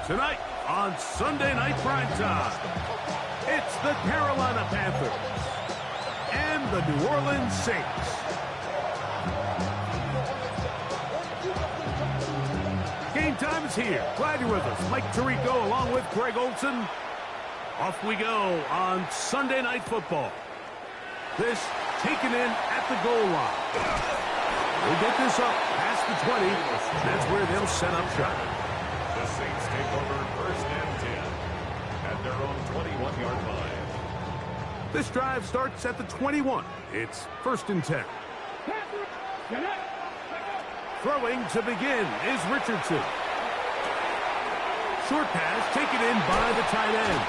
Tonight on Sunday Night Primetime, it's the Carolina Panthers and the New Orleans Saints. Game time is here. Glad you're with us. Mike Tirico along with Greg Olson. Off we go on Sunday Night Football. This taken in at the goal line. We'll get this up past the 20. That's where they'll set up shop. The Saints take over first and 10 at their own 21-yard line. This drive starts at the 21. It's first and 10. Throwing to begin is Richardson. Short pass taken in by the tight end.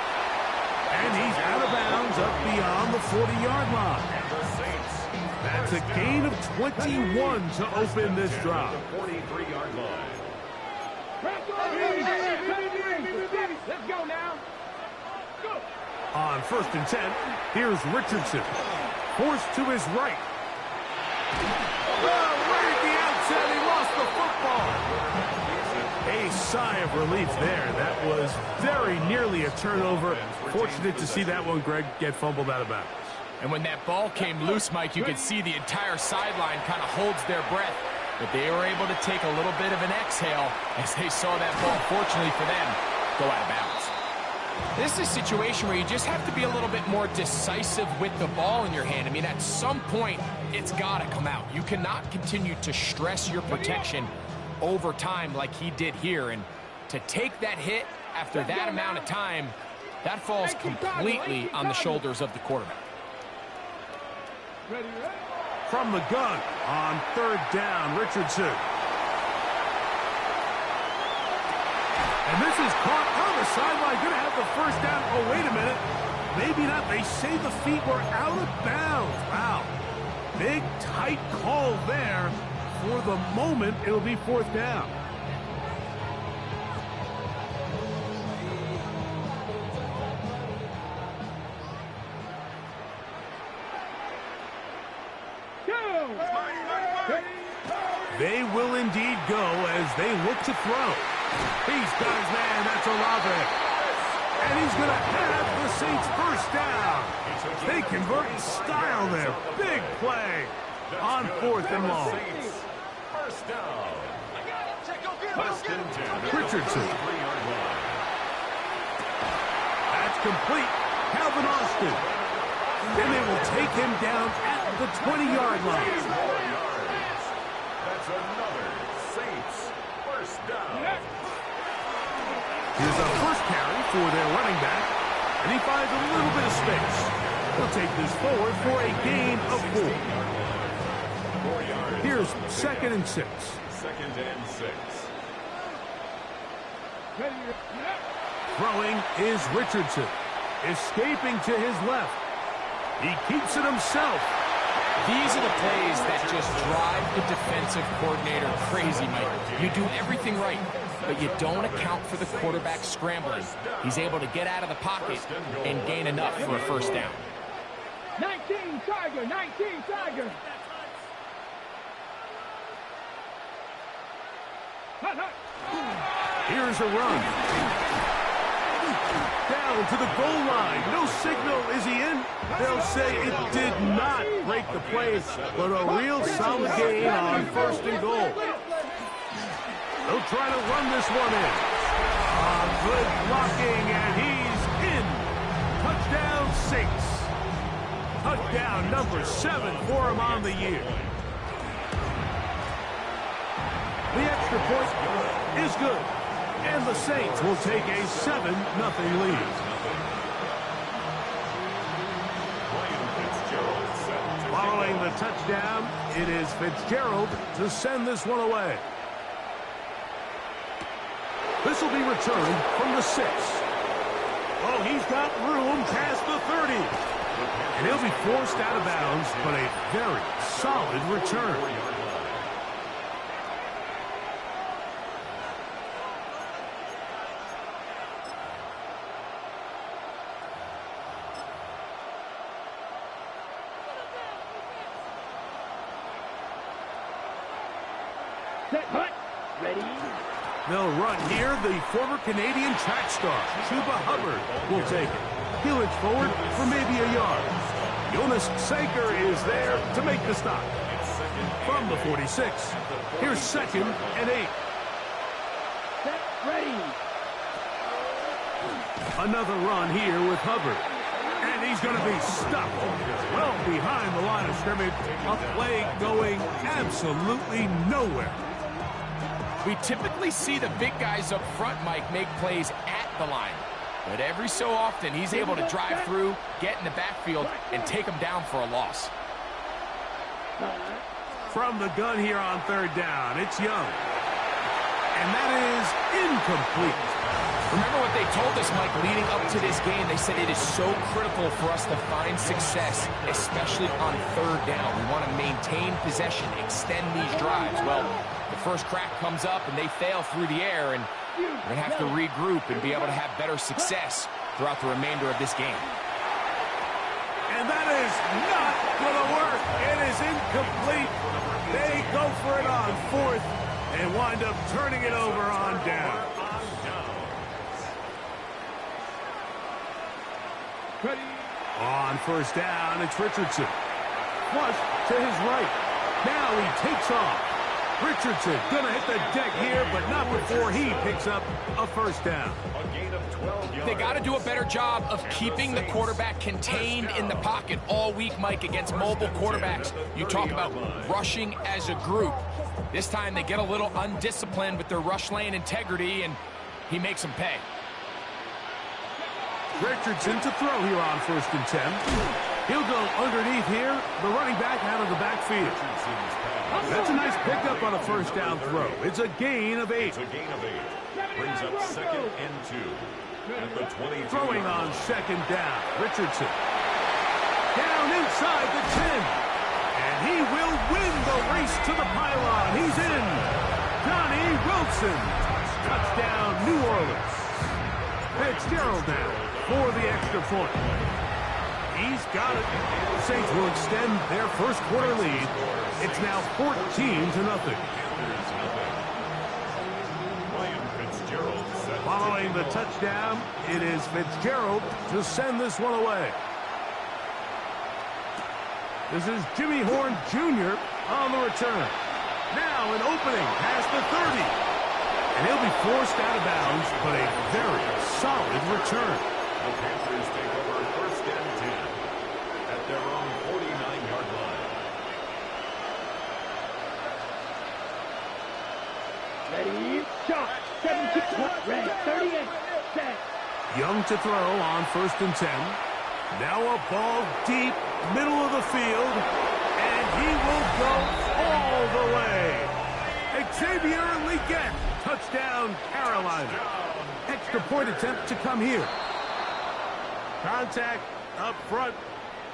And he's out of bounds up beyond the 40-yard line. And the Saints. That's a gain of 21 to open this drive. The 43-yard line. Let's go now. Go. On first and 10, here's Richardson. Forced to his right. Oh, right at the outset, he lost the football. A sigh of relief there. That was very nearly a turnover. Fortunate to see that one, Greg, get fumbled out of bounds. And when that ball came loose, Mike, you could see the entire sideline kind of holds their breath. But they were able to take a little bit of an exhale as they saw that ball, fortunately for them, go out of bounds. This is a situation where you just have to be a little bit more decisive with the ball in your hand. I mean, at some point, it's got to come out. You cannot continue to stress your protection over time like he did here. And to take that hit after that amount of time, that falls completely on the shoulders of the quarterback. From the gun on third down, Richardson. And this is caught on the sideline. Going to have the first down. Oh, wait a minute. Maybe not. They say the feet were out of bounds. Wow. Big, tight call there. For the moment, it'll be fourth down. They will indeed go as they look to throw. He's got his man. That's Olave. And he's going to have the Saints first down. They convert in style there. Big play on fourth and long. First down. Richardson. That's complete. Calvin Austin. And they will take him down at the 20-yard line. That's another Saints first down. Here's a first carry for their running back, and he finds a little bit of space. He'll take this forward for a gain of 4. Here's second and 6. Second and 6. Throwing is Richardson. Escaping to his left. He keeps it himself. These are the plays that just drive the defensive coordinator crazy, Mike. You do everything right, but you don't account for the quarterback scrambling. He's able to get out of the pocket and gain enough for a first down. 19 Tiger, 19 Tiger. Here's a run. Down to the goal line. No signal. Is he in? They'll say it did not break the play, but a real solid gain on first and goal. They'll try to run this one in. Good blocking, and he's in. Touchdown, Saints. Touchdown number 7 for him on the year. The extra point is good. And the Saints will take a 7-0 lead. Following the touchdown, it is Fitzgerald to send this one away. This will be returned from the 6. Oh, he's got room past the 30. And he'll be forced out of bounds, but a very solid return. Set, hut, ready, They'll run here. The former Canadian track star, Chuba Hubbard, will take it. He'll inch forward for maybe a yard. Jonas Saker is there to make the stop. From the 46, here's 2nd and 8. Set, ready. Another run here with Hubbard. And he's going to be stuck well behind the line of scrimmage. A play going absolutely nowhere. We typically see the big guys up front, Mike, make plays at the line. But every so often, he's able to drive through, get in the backfield, and take them down for a loss. From the gun here on 3rd down, it's Young. And that is incomplete. Remember what they told us, Mike, leading up to this game. They said it is so critical for us to find success, especially on 3rd down. We want to maintain possession, extend these drives. Well, the first crack comes up and they fail through the air, and we're going to have to regroup and be able to have better success throughout the remainder of this game. And that is not going to work. It is incomplete. They go for it on 4th and wind up turning it over on down. Ready. On 1st down, it's Richardson. Flush to his right. Now he takes off. Richardson gonna hit the deck here, but not before he picks up a 1st down. They got to do a better job of keeping the quarterback contained in the pocket all week, Mike, against mobile quarterbacks. You talk about rushing as a group. This time they get a little undisciplined with their rush lane integrity, and he makes them pay. Richardson to throw here on 1st and 10. He'll go underneath here. The running back out of the backfield. That's a nice pickup on a 1st down throw. It's a gain of 8. It's a gain of 8. Brings up 2nd and 2. At the 22. Throwing on 2nd down. Richardson. Down inside the 10. And he will win the race to the pylon. He's in. Johnny Wilson. Touchdown, New Orleans. Fitzgerald now for the extra point. He's got it. Saints will extend their 1st quarter lead. It's now 14-0. Following the touchdown, it is Fitzgerald to send this one away. This is Jimmy Horn Jr. on the return. Now an opening past the 30. And he'll be forced out of bounds, but a very solid return. The Panthers take over 1st and 10 at their own 49-yard line. Ready, shot. 17, ready, 38, set. Young to throw on 1st and 10. Now a ball deep, middle of the field, and he will go all the way. Xavier Legette, touchdown, Carolina. Extra point attempt to come here. Contact up front.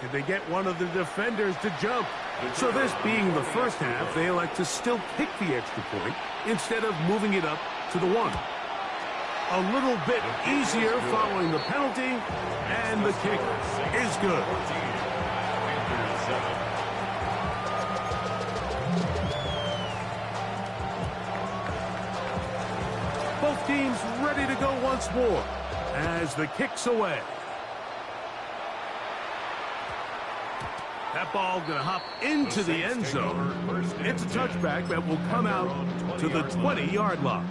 Did they get one of the defenders to jump? So this being the 1st half, they elect to still kick the extra point instead of moving it up to the 1. A little bit easier following the penalty, and the kick is good. Both teams ready to go once more as the kick's away. That ball going to hop into the end zone. It's a touchback that will come out to the 20-yard line.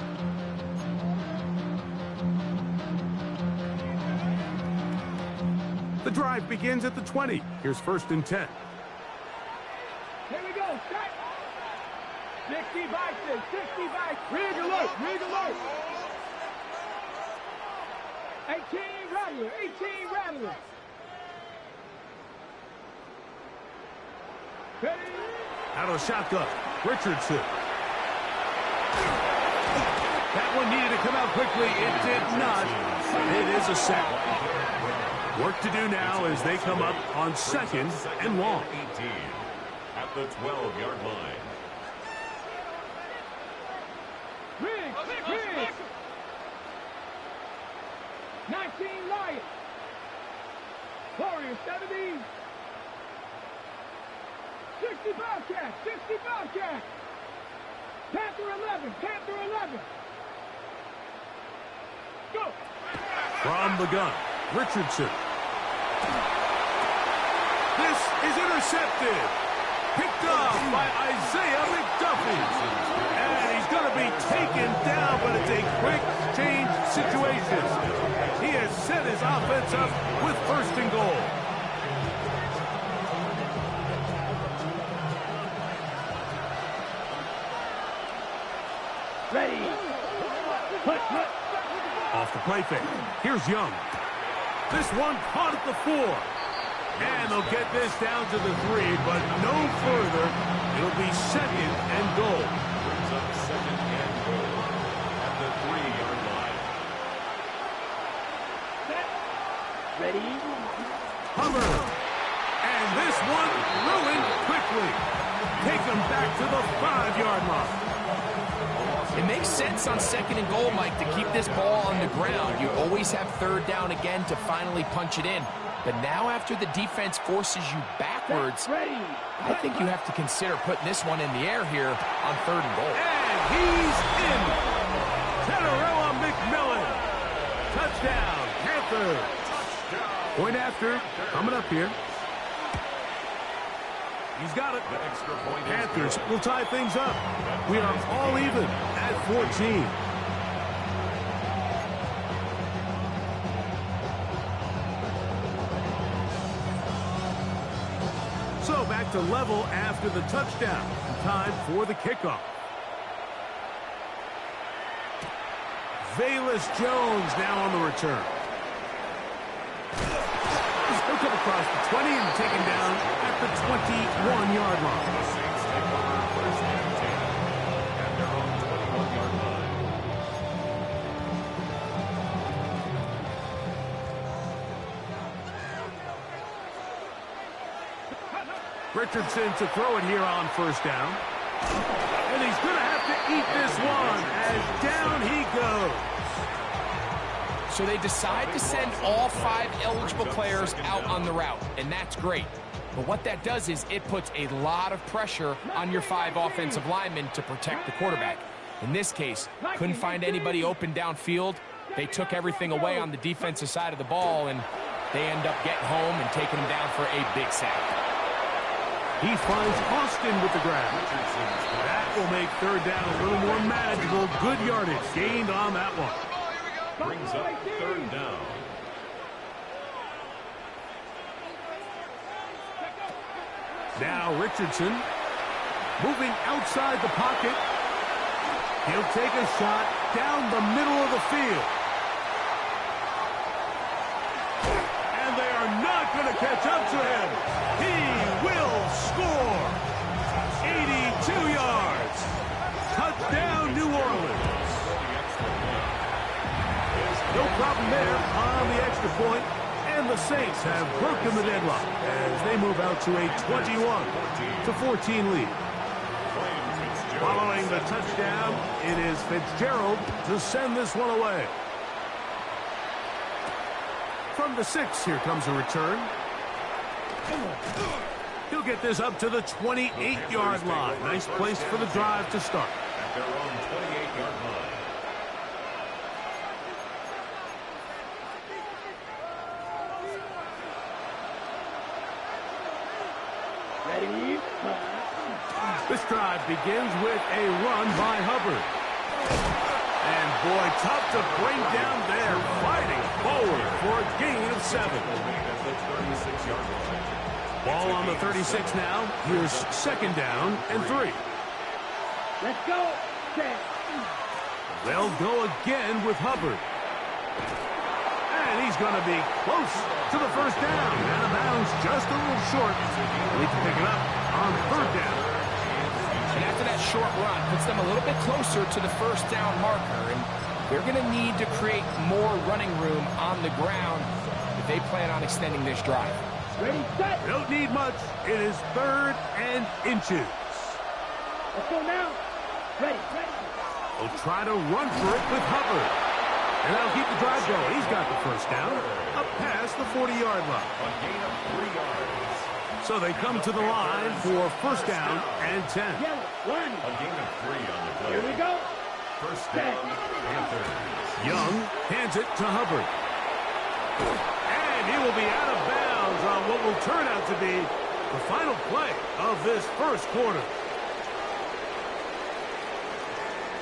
The drive begins at the 20. Here's 1st and 10. Here we go, set. 60 boxes, 60 boxes. Rig alert, rig alert. 18 rattler, 18 rattler. Ready? Out of the shotgun, Richardson. That one needed to come out quickly. It did not. It is a sack. Work to do now as they come up on 2nd and long. 18 at the 12-yard line. Rig. 19 Lions. Warriors 70. 60 Bobcats, 60 Bobcats. Panther 11, Panther 11. Go. From the gun, Richardson. This is intercepted. Picked off by Isaiah McDuffie. And he's going to be taken down, but it's a quick change situation. He has set his offense up with first and goal. Ready. Put. Off the play fake. Here's Young. This one caught at the 4. And they'll get this down to the 3, but no further. It'll be second and goal. Brings up second and goal at the 3-yard line. Ready. Hubbard. And this one ruined quickly. Take them back to the 5-yard line. It makes sense on second and goal, Mike, to keep this ball on the ground. You always have third down again to finally punch it in. But now after the defense forces you backwards, I think you have to consider putting this one in the air here on third and goal. And he's in. Tenerella McMillan. Touchdown, Panthers. Point after, coming up here. He's got it. The extra point. Panthers will tie things up. We are all even at 14. So back to level after the touchdown. Time for the kickoff. Velus Jones now on the return. He'll come across the 20 and taken down at the 21-yard line. The Saints take over first and 10 at their own 21-yard line. Richardson to throw it here on first down. And he's going to have to eat this one as down he goes. So they decide to send all 5 eligible players out on the route, and that's great. But what that does is it puts a lot of pressure on your 5 offensive linemen to protect the quarterback. In this case, couldn't find anybody open downfield. They took everything away on the defensive side of the ball, and they end up getting home and taking him down for a big sack. He finds Austin with the grab. That will make third down a little more manageable. Good yardage gained on that one. Brings up third down. Now Richardson moving outside the pocket. He'll take a shot down the middle of the field. And they are not going to catch up to him. He will score. 82 yards. Touchdown, New Orleans. No problem there on the extra point. And the Saints have broken the deadlock as they move out to a 21-14 lead. Following the touchdown, it is Fitzgerald to send this one away. From the 6, here comes a return. He'll get this up to the 28-yard line. Nice place for the drive to start. At their own 28-yard line. Ready. This drive begins with a run by Hubbard. And boy, tough to bring down there, fighting forward for a gain of 7. At the 36-yard line. Ball on the 36 now. Here's second down and 3. Let's go. They'll go again with Hubbard. And he's going to be close to the first down. Out of bounds, just a little short. They can pick it up on third down. And after that short run, puts them a little bit closer to the first down marker. And they're going to need to create more running room on the ground if they plan on extending this drive. Ready, set. They don't need much. It is third and inches. Let's go now. Ready. They'll try to run for it with Hubbard. And that'll keep the drive going. He's got the first down up past the 40-yard line. A gain of 3 yards. So they come to the line for first down and 10. Yellow, 1. A gain of 3 on the play. Here we go. First down, Panthers. Young hands it to Hubbard. And he will be out of bounds on what will turn out to be the final play of this first quarter.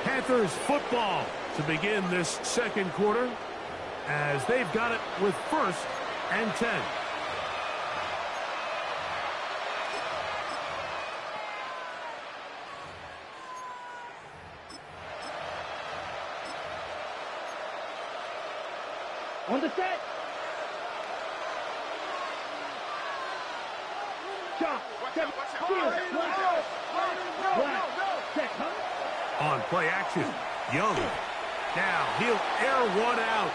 Panthers football to begin this second quarter as they've got it with 1st and 10. On the set. Shot. On play action, Young. Now he'll air one out.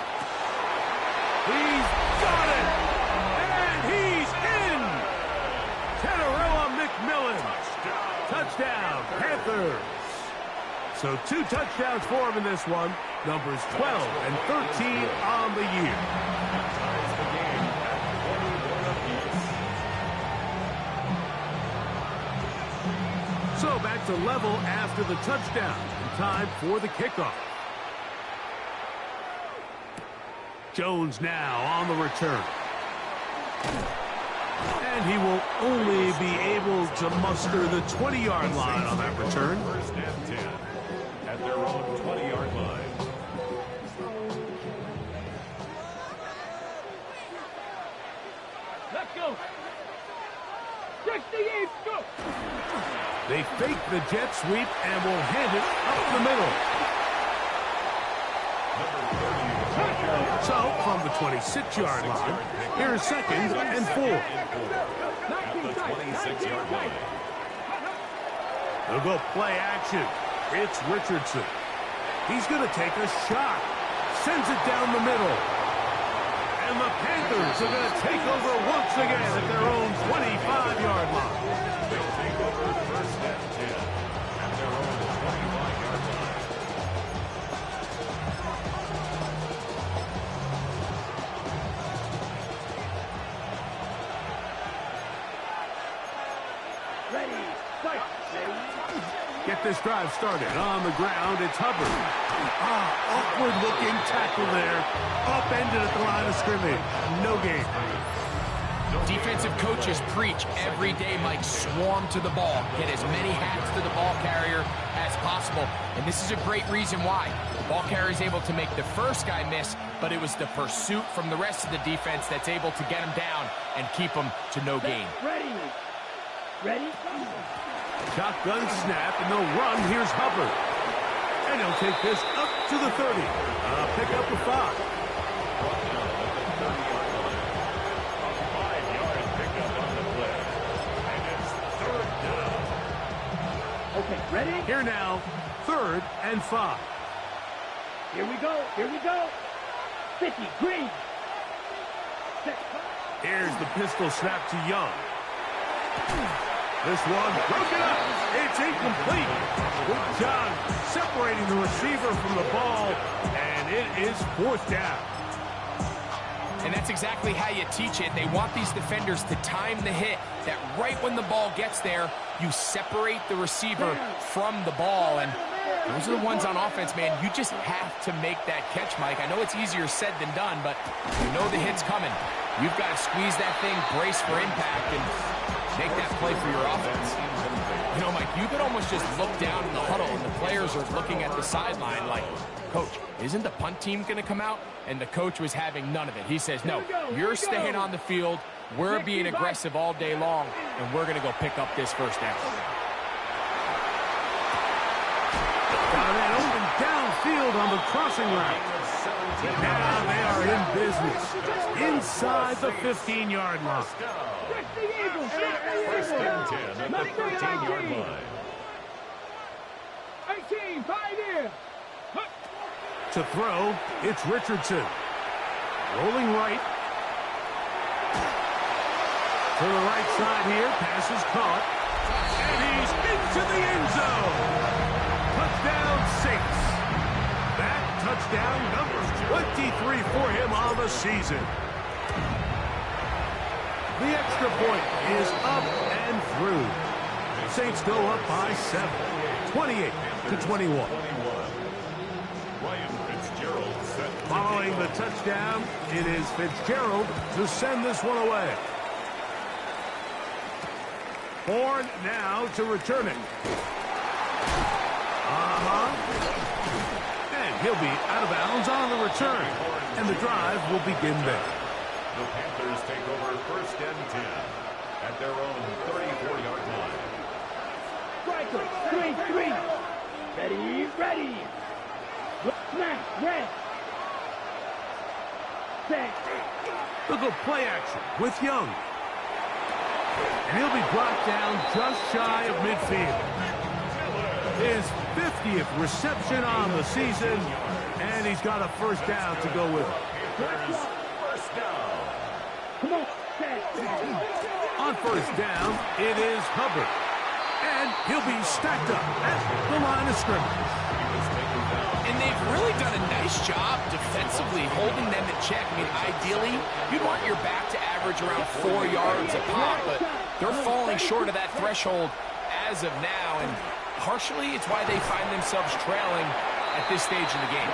He's got it! And he's in! Teteroa McMillan. Touchdown, Panthers. So 2 touchdowns for him in this one. Numbers 12 and 13 on the year. Ties the game at 21 apiece. So back to level after the touchdown. And time for the kickoff. Jones now on the return. And he will only be able to muster the 20-yard line on that return. First and 10 at their own 20-yard line. Let's go. 68, go. They fake the jet sweep and will hand it up the middle. So, from the 26-yard line, here's 2nd and 4. At the 26-yard line. They'll go play action. It's Richardson. He's going to take a shot. Sends it down the middle. And the Panthers are going to take over once again at their own 25-yard line. They'll take over 1st and 10 at their own 25-yard line. Ready, fight. Get this drive started. On the ground, it's Hubbard. Awkward-looking tackle there. Upended at the line of scrimmage. No gain. Defensive coaches preach every day, Mike, swarm to the ball. Get as many hats to the ball carrier as possible. And this is a great reason why. The ball carrier is able to make the first guy miss, but it was the pursuit from the rest of the defense that's able to get him down and keep him to no gain. Ready. Ready. Shotgun snap, and they'll run. Here's Hubbard. And he'll take this up to the 30. Pick up a 5. Okay, ready? Here now, 3rd and 5. Here we go. Here we go. 50, green. Set. Here's the pistol snap to Young. This one broken up. It's incomplete. Good job separating the receiver from the ball, and it is 4th down. And that's exactly how you teach it. They want these defenders to time the hit, that right when the ball gets there, you separate the receiver from the ball. And those are the ones on offense, man. You just have to make that catch, Mike. I know it's easier said than done, but you know the hit's coming. You've got to squeeze that thing, brace for impact, and make that play for your offense. You know, Mike, you could almost just look down in the huddle, and the players are looking at the sideline like, Coach, isn't the punt team going to come out? And the coach was having none of it. He says, no, you're staying on the field. We're being aggressive all day long, and we're going to go pick up this 1st down. Got it open downfield on the crossing route. Now they are in business. Inside the 15-yard line. First and 10 at the 13-yard line. 18, 5 here. To throw, it's Richardson. Rolling right. To the right side here. Pass is caught. And he's into the end zone. Touchdown, Saints. That touchdown, number 23 for him on the season. The extra point is up and through. Saints go up by 7. 28-21. Following the touchdown, it is Fitzgerald to send this one away. Horn now to return it. And he'll be out of bounds on the return. And the drive will begin there. The Panthers take over first and 10 at their own 34-yard line. Striker, 3-3. Ready, ready. Snap, red. Set. Look at play action with Young. And he'll be brought down just shy of midfield. His 50th reception on the season, and he's got a first down to go with it. First down. Come on, set. On first down, it is Hubbard. And he'll be stacked up at the line of scrimmage. And they've really done a nice job defensively holding them in check. I mean, ideally, you'd want your back to average around 4 yards a pop, but they're falling short of that threshold as of now, and partially it's why they find themselves trailing at this stage in the game.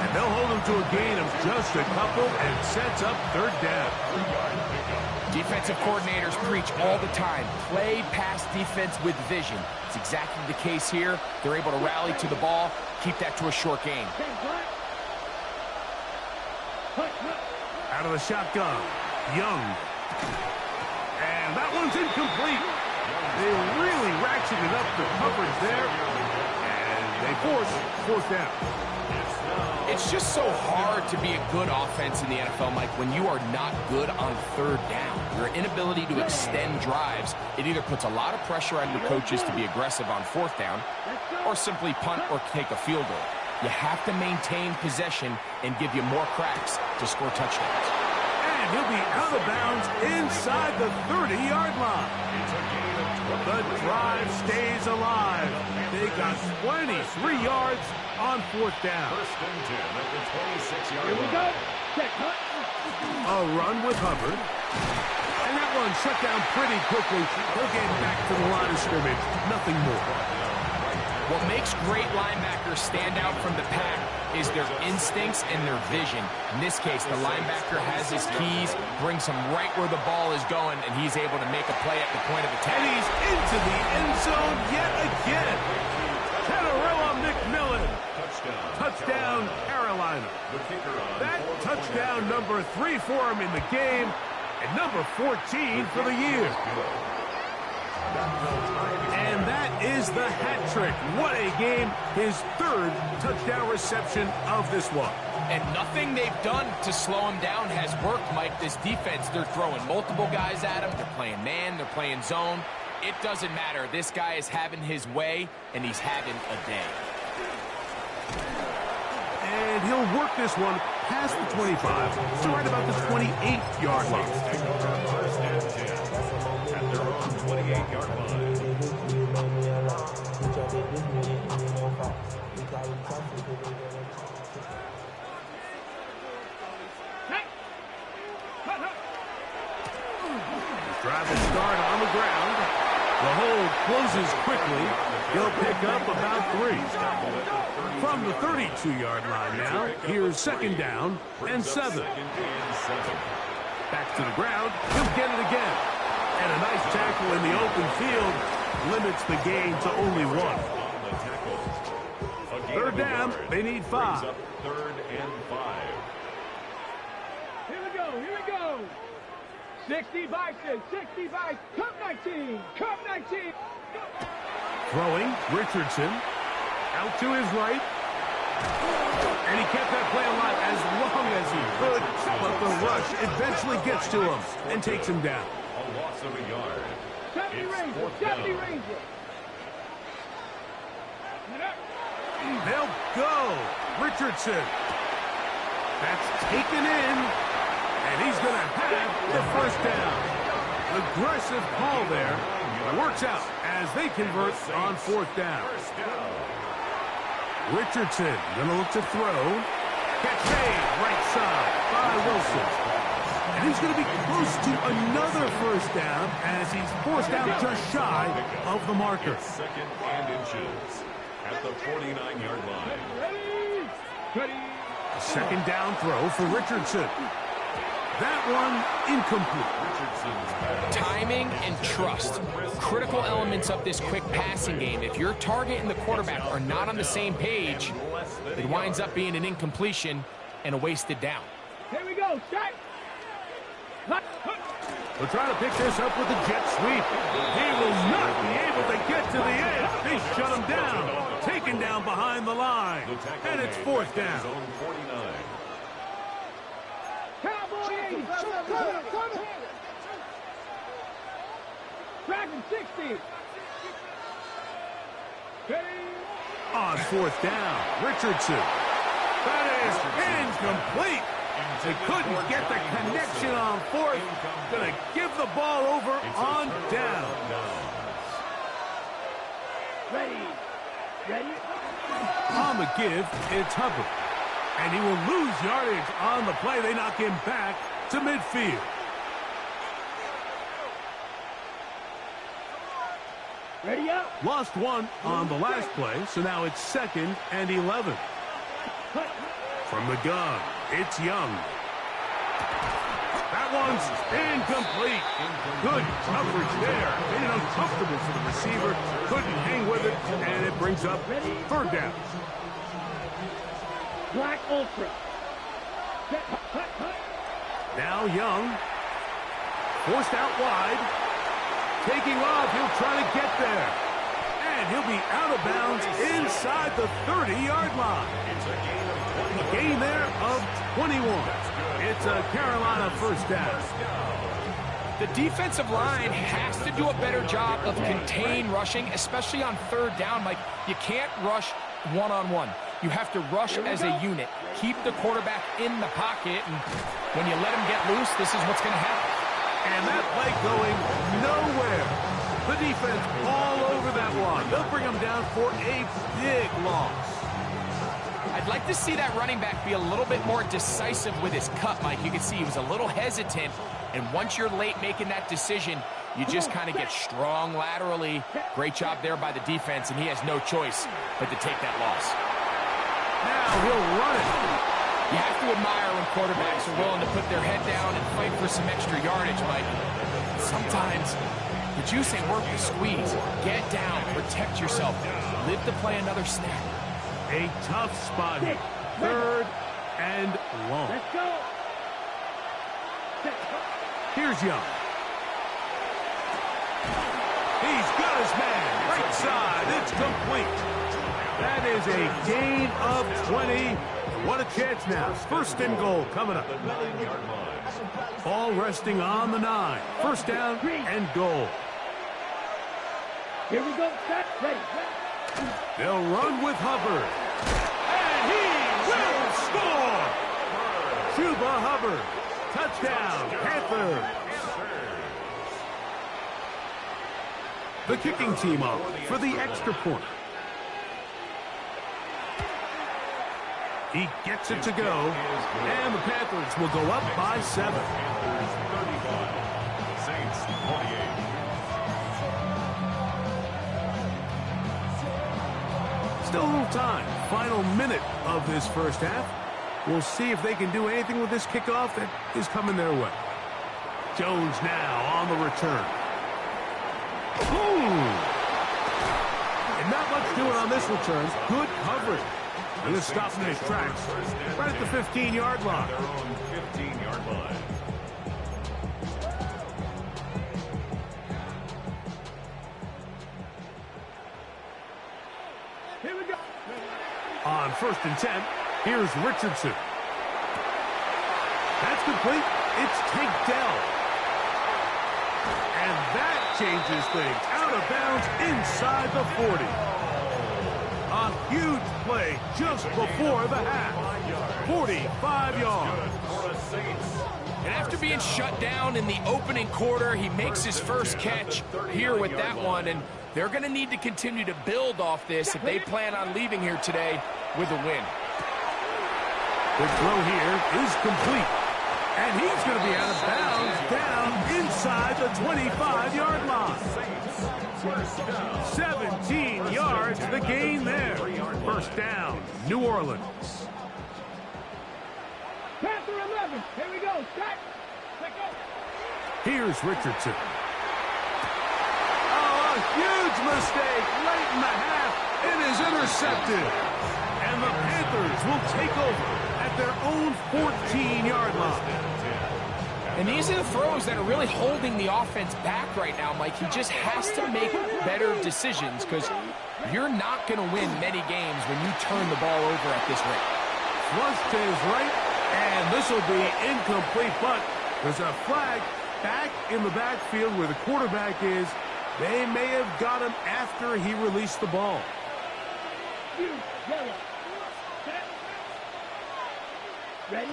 And they'll hold him to a gain of just a couple and sets up third down. Defensive coordinators preach all the time, play pass defense with vision. It's exactly the case here. They're able to rally to the ball, keep that to a short gain. Out of the shotgun, Young. And that one's incomplete. They really ratcheted up the coverage there, and they force fourth down. It's just so hard to be a good offense in the NFL, Mike, when you are not good on third down. Your inability to extend drives, it either puts a lot of pressure on your coaches to be aggressive on fourth down or simply punt or take a field goal. You have to maintain possession and give you more cracks to score touchdowns. And he'll be out of bounds inside the 30-yard line. The drive stays alive. They got 23 yards on fourth down. First and 10 at the 26-yard line. Here we go. Check, cut. A run with Hubbard. And that one shut down pretty quickly. They'll get back to the line of scrimmage. Nothing more. What makes great linebackers stand out from the pack is their instincts and their vision. In this case, the linebacker has his keys, brings him right where the ball is going, and he's able to make a play at the point of attack. And he's into the end zone yet again. Catarella McMillan. Touchdown, Carolina. That touchdown number 3 for him in the game, and number 14 for the year. And that is the hat trick. What a game. His third touchdown reception of this one. And nothing they've done to slow him down has worked, Mike. This defense, they're throwing multiple guys at him. They're playing man. They're playing zone. It doesn't matter. This guy is having his way, and he's having a day. And he'll work this one past the 25 to right about the 28-yard line. First and 10 at their own 28-yard line. Drive will start on the ground. The hold closes quickly. He'll pick up about 3. From the 32-yard line now, here's second down and 7. Back to the ground. He'll get it again. And a nice tackle in the open field limits the gain to only 1. Third down, they need 5. Third and 5. Here we go, here we go. 60 Vikings, 60 Vikings. Cup 19, Cup 19. Throwing, Richardson. Out to his right. And he kept that play alive as long as he could, but the rush eventually gets to him and takes him down. A loss of a yard. Deputy It's Ranger, fourth Deputy down. Ranger. They'll go. Richardson. That's taken in. And he's going to have the first down. Aggressive call there. Works out as they convert on fourth down. Richardson going to look to throw. Catch made right side by Wilson. And he's going to be close to another first down as he's forced out just shy of the marker. Second and inches at the 49-yard line. Ready, ready. Second down throw for Richardson. That one incomplete. Timing and trust, critical elements of this quick passing game. If your target and the quarterback are not on the same page, it winds up being an incompletion and a wasted down. Here we go, strike. They'll try to pick this up with the jet sweep. He will not be able to get to the edge. They shut him down. Taken down behind the line. And it's fourth down. Cowboy 80. Dragon 60. On fourth down, Richardson. That is incomplete. They couldn't get the connection on fourth. Gonna give the ball over on down. Ready. On the give, it's Hubbard. And he will lose yardage on the play. They knock him back to midfield. Ready up. Lost one on the last play, so now it's 2nd and 11. From the gun, it's Young. That one's incomplete. Good coverage there. Made it uncomfortable for the receiver. Couldn't hang with it, and it brings up third down. Black Ultra. Now Young. Forced out wide. Taking off, he'll try to get there. And he'll be out of bounds inside the 30-yard line. A gain there of 21. It's a Carolina first down. The defensive line has to do a better job of contain rushing, especially on third down. Like, you can't rush one-on-one. You have to rush as a unit. Keep the quarterback in the pocket, and when you let him get loose, this is what's going to happen. And that play going nowhere. The defense all over that one. They'll bring him down for a big loss. I'd like to see that running back be a little bit more decisive with his cut, Mike. You can see he was a little hesitant, and once you're late making that decision, you just kind of get strong laterally. Great job there by the defense, and he has no choice but to take that loss. Now he'll run it. You have to admire when quarterbacks are willing to put their head down and fight for some extra yardage, Mike. Sometimes the juice ain't worth the squeeze. Get down, protect yourself, live to play another snap. A tough spot here. Third and long. Let's go. Here's Young. He's got his man. Right side. It's complete. That is a gain of 20. What a chance now. First and goal coming up. Ball resting on the 9. First down and goal. Here we go. Set. Ready. They'll run with Hubbard. And he will score! Chuba Hubbard. Touchdown, Panthers. The kicking team up for the extra point. He gets it to go, and the Panthers will go up by 7. Saints 28. Still a little time. Final minute of this first half. We'll see if they can do anything with this kickoff that is coming their way. Jones now on the return. Boom! And not much doing on this return. Good coverage. He'll stop in his tracks right at the 15-yard line. Their own 15-yard line. Here we go. On 1st and 10, here's Richardson. That's complete. It's Tank Dell. And that changes things. Out of bounds inside the 40. A huge play just before the half. 45 yards. And after being shut down in the opening quarter, he makes his first catch here with that one, and they're going to need to continue to build off this if they plan on leaving here today with a win. The throw here is complete. And he's going to be out of bounds down inside the 25-yard line. 17 yards, the gain there. First down, New Orleans. 7. Here we go. Set. Let go. Here's Richardson. Oh, a huge mistake late in the half. It is intercepted. And the Panthers will take over at their own 14-yard line. And these are the throws that are really holding the offense back right now, Mike. He just has to make better decisions because you're not going to win many games when you turn the ball over at this rate. Flush to his right, and this will be incomplete, but there's a flag back in the backfield where the quarterback is. They may have got him after he released the ball. Ready?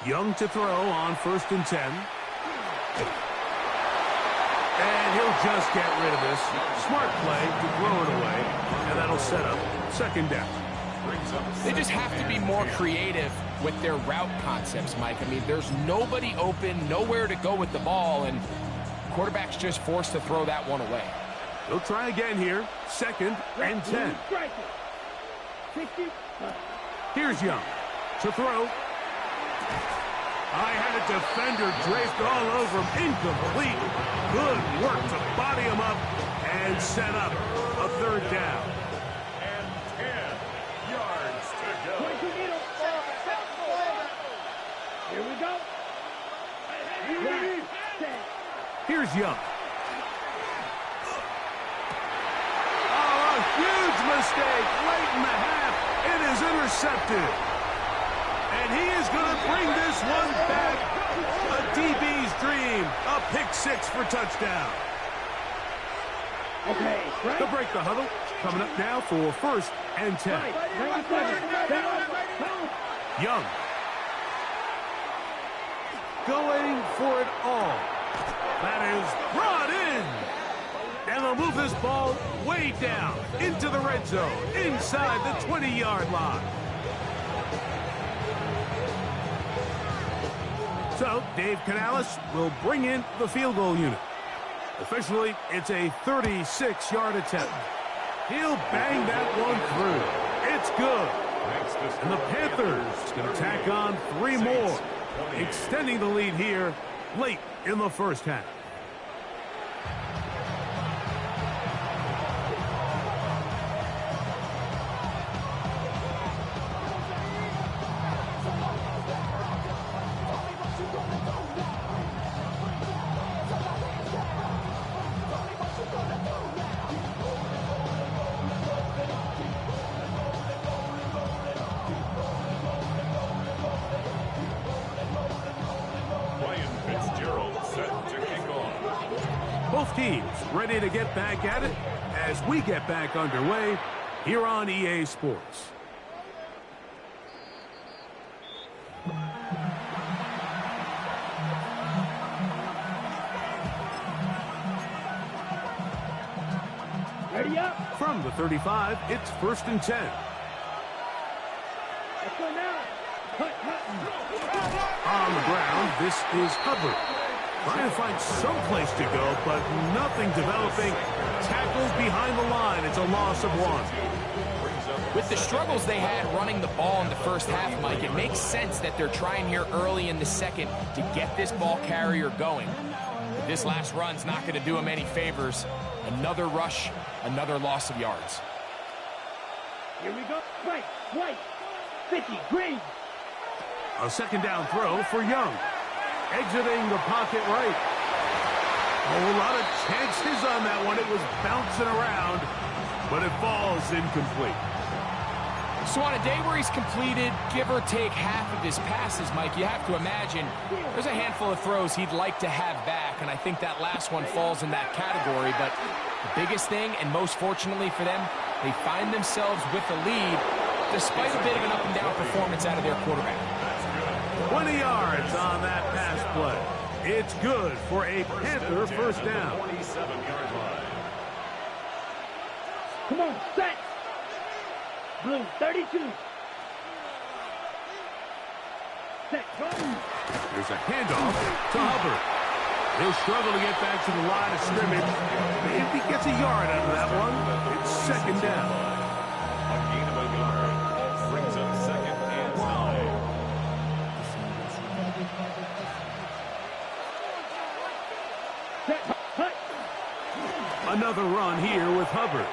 Young to throw on 1st and 10. And he'll just get rid of this. Smart play to throw it away, and that'll set up 2nd down. They just have to be more creative with their route concepts, Mike. I mean, there's nobody open, nowhere to go with the ball, and quarterback's just forced to throw that one away. He'll try again here. 2nd and 10. Here's Young to throw. I had a defender draped all over him. Incomplete. Good work to body him up and set up a 3rd down. And 10 yards to go. Here we go. Here's Young. Oh, a huge mistake late in the half. It is intercepted. And he is going to bring this one back. A DB's dream. A pick-6 for touchdown. Okay, right. To break the huddle. Coming up now for 1st and 10. Young. Going for it all. That is brought in. And they'll move this ball way down into the red zone. Inside the 20-yard line. So, Dave Canales will bring in the field goal unit. Officially, it's a 36-yard attempt. He'll bang that one through. It's good. And the Panthers going to tack on 3 more, extending the lead here late in the 1st half. Both teams ready to get back at it as we get back underway here on EA Sports. Ready up. From the 35, it's 1st and 10. Let's go now. On the ground, this is Hubbard. Trying to find some place to go, but nothing developing. Tackled behind the line. It's a loss of 1. With the struggles they had running the ball in the 1st half, Mike, it makes sense that they're trying here early in the 2nd to get this ball carrier going. But this last run's not going to do him any favors. Another rush, another loss of yards. Here we go. Right, white, 50, green. A 2nd down throw for Young. Exiting the pocket right. A whole lot of chances on that one. It was bouncing around, but it falls incomplete. So on a day where he's completed, give or take half of his passes, Mike, you have to imagine there's a handful of throws he'd like to have back, and I think that last one falls in that category. But the biggest thing, and most fortunately for them, they find themselves with the lead despite a bit of an up-and-down performance out of their quarterback. 20 yards on that pass play. It's good for a Panther 1st down. 27-yard line. Come on, set. Blue, 32. Set, go. There's a handoff to Hubbard. He'll struggle to get back to the line of scrimmage. If he gets a yard out of that one, it's 2nd down. A gain of a yard brings up 2nd and 9. Another run here with Hubbard.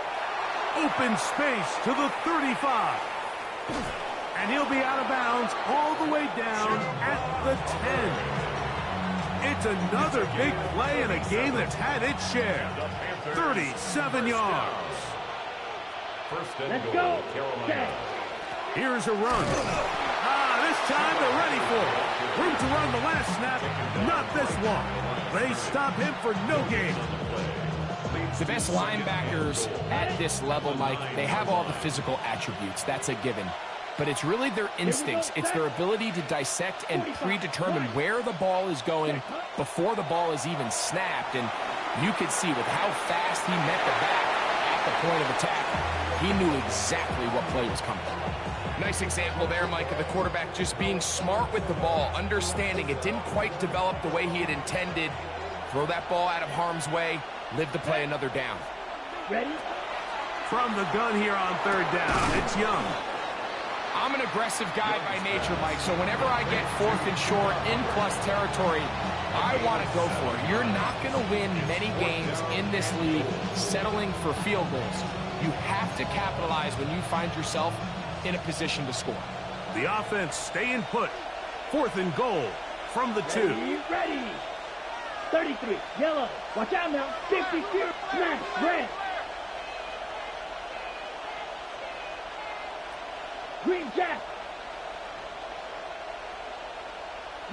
Open space to the 35. And he'll be out of bounds all the way down at the 10. It's another big play in a game that's had its share. 37 yards. Let's go. Here's a run. This time they're ready for it. Room to run the last snap. Not this one. They stop him for no gain. The best linebackers at this level, Mike, they have all the physical attributes. That's a given. But it's really their instincts. It's their ability to dissect and predetermine where the ball is going before the ball is even snapped. And you could see with how fast he met the back at the point of attack, he knew exactly what play was coming. Nice example there, Mike, of the quarterback just being smart with the ball, understanding it didn't quite develop the way he had intended. Throw that ball out of harm's way, live to play another down. Ready? From the gun here on third down, it's Young. I'm an aggressive guy by nature, Mike, so whenever I get fourth and short in plus territory, I want to go for it. You're not going to win many games in this league settling for field goals. You have to capitalize when you find yourself in a position to score. The offense staying put. Fourth and goal from the 2. Ready. 33. Yellow. Watch out now. 52. Smash. Red. Green Jack.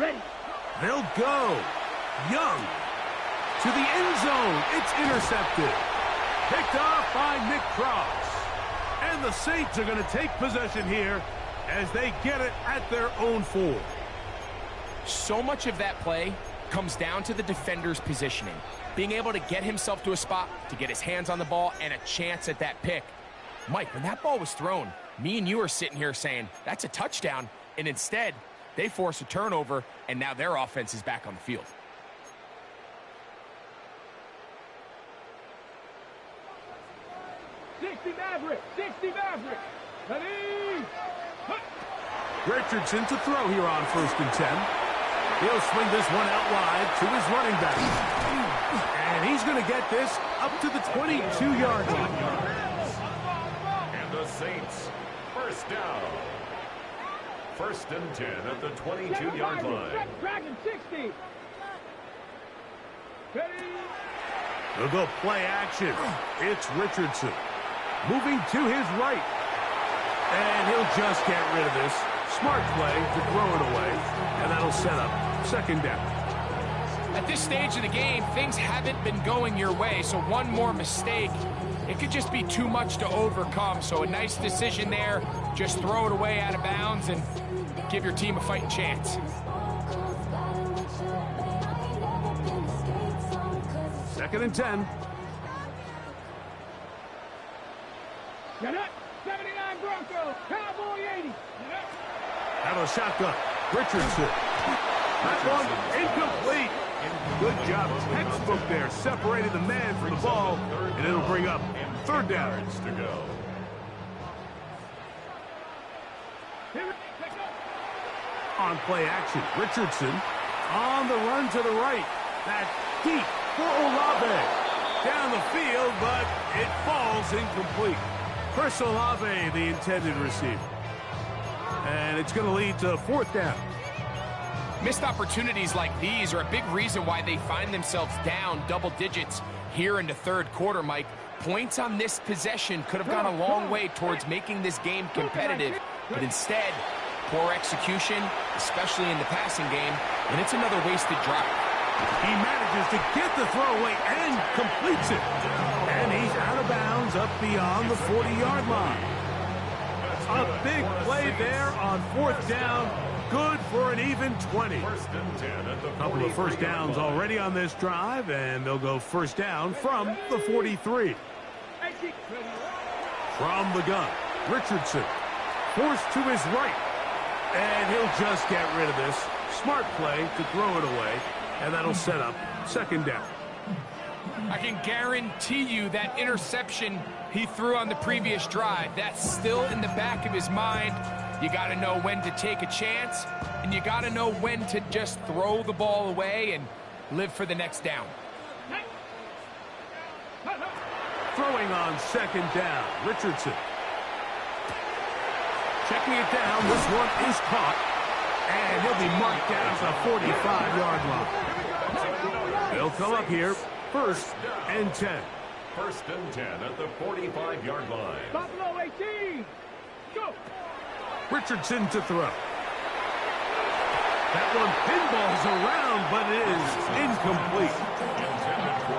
Ready. They'll go. Young to the end zone. It's intercepted. Picked off by Nick Cross. And the Saints are going to take possession here as they get it at their own 4. So much of that play comes down to the defender's positioning. Being able to get himself to a spot, to get his hands on the ball, and a chance at that pick. Mike, when that ball was thrown, me and you are sitting here saying, that's a touchdown. And instead, they force a turnover, and now their offense is back on the field. Maverick. 60 Maverick. Ready. Richardson to throw here on first and 10. He'll swing this one out wide to his running back. And he's going to get this up to the 22-yard line. And the Saints, first down. First and 10 at the 22-yard line. Dragon 60. Ready. They'll go play action. It's Richardson. Moving to his right. And he'll just get rid of this. Smart play to throw it away. And that'll set up second down. At this stage of the game, things haven't been going your way, so one more mistake, it could just be too much to overcome. So a nice decision there. Just throw it away out of bounds and give your team a fighting chance. Second and 10. Get up. 79 Broncos. Cowboy 80. Out of the shotgun. Richardson. That one incomplete. Good job. Textbook there. Separated the man from the ball. And it'll bring up third down. To go. On play action. Richardson on the run to the right. That's deep for Olave. Down the field, but it falls incomplete. Chris Olave, the intended receiver. And it's going to lead to fourth down. Missed opportunities like these are a big reason why they find themselves down double digits here in the third quarter, Mike. Points on this possession could have gone a long way towards making this game competitive, but instead, poor execution, especially in the passing game, and it's another wasted drive. He manages to get the throwaway and completes it. And he's out of bounds up beyond the 40-yard line. A big play there on fourth down. Good for an even 20. First and 10 at the 43. Couple of first downs already on this drive, and they'll go first down from the 43. From the gun, Richardson forced to his right. And he'll just get rid of this. Smart play to throw it away. And that'll set up second down. I can guarantee you that interception he threw on the previous drive, that's still in the back of his mind. You got to know when to take a chance, and you got to know when to just throw the ball away and live for the next down. Throwing on second down, Richardson. Checking it down, this one is caught. And he'll be marked down at the 45-yard line. They'll come up here, 1st and 10. 1st and 10 at the 45-yard line. Buffalo 18. Go. Richardson to throw. That one pinballs around, but it is incomplete.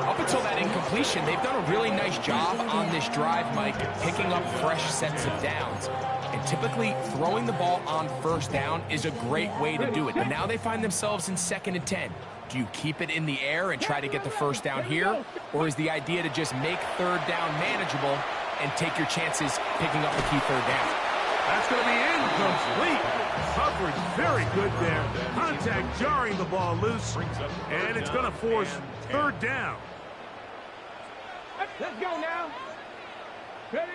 Up until that incompletion, they've done a really nice job on this drive, Mike, picking up fresh sets of downs. And typically, throwing the ball on 1st down is a great way to do it. But now they find themselves in 2nd and 10. Do you keep it in the air and try to get the 1st down here? Or is the idea to just make 3rd down manageable and take your chances picking up a key 3rd down? That's going to be incomplete. Coverage very good there. Contact jarring the ball loose. And it's going to force 3rd down. Let's go now. Ready?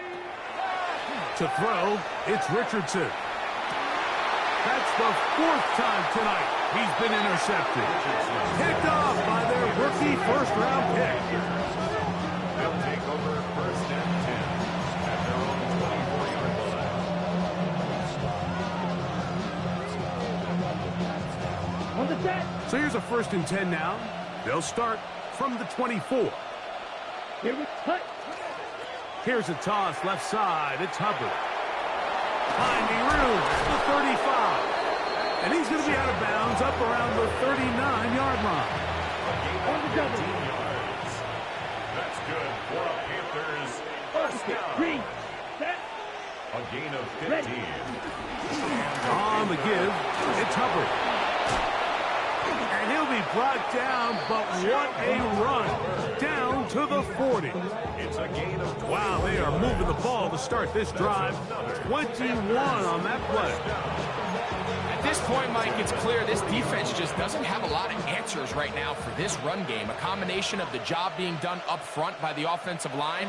To throw, it's Richardson. That's the 4th time tonight he's been intercepted. Picked off by their rookie 1st-round pick. They'll take over 1st and 10 at their own 24-yard line. On the set. So here's a 1st and 10 now. They'll start from the 24. Here we cut. Here's a toss left side. It's Hubbard. Finding room at the 35. And he's going to be out of bounds up around the 39-yard line. On the double. That's good for a Panthers 1st down. Green. Set. A gain of 15. On the give, it's Hubbard. And he'll be brought down, but what a run. Down to the 40. It's a gain of 20. Wow, they are moving the ball to start this drive. 21 on that play. At this point, Mike, it's clear this defense just doesn't have a lot of answers right now for this run game. A combination of the job being done up front by the offensive line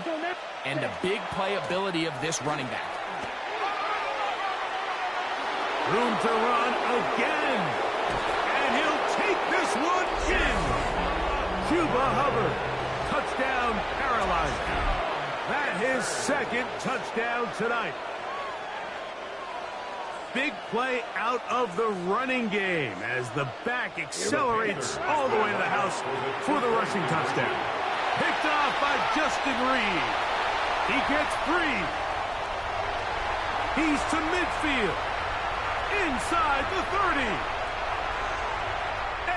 and the big playability of this running back. Room to run again. And he'll take this one in. Cuba Hubbard. Touchdown, paralyzed. That his 2nd touchdown tonight. Big play out of the running game as the back accelerates all the way to the house for the rushing touchdown. Picked off by Justin Reed. He gets 3. He's to midfield. Inside the 30.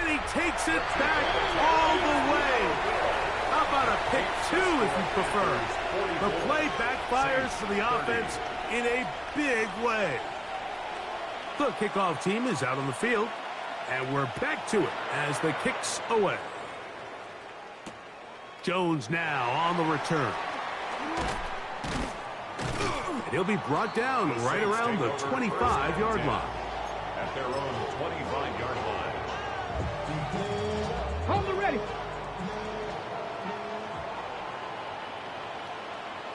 And he takes it back all the way. How about a pick 2 if you prefer? The play backfires for the offense in a big way. The kickoff team is out on the field, and we're back to it as the kick's away. Jones now on the return. And he'll be brought down right around the 25-yard line. At their own 25-yard line. Hold it ready.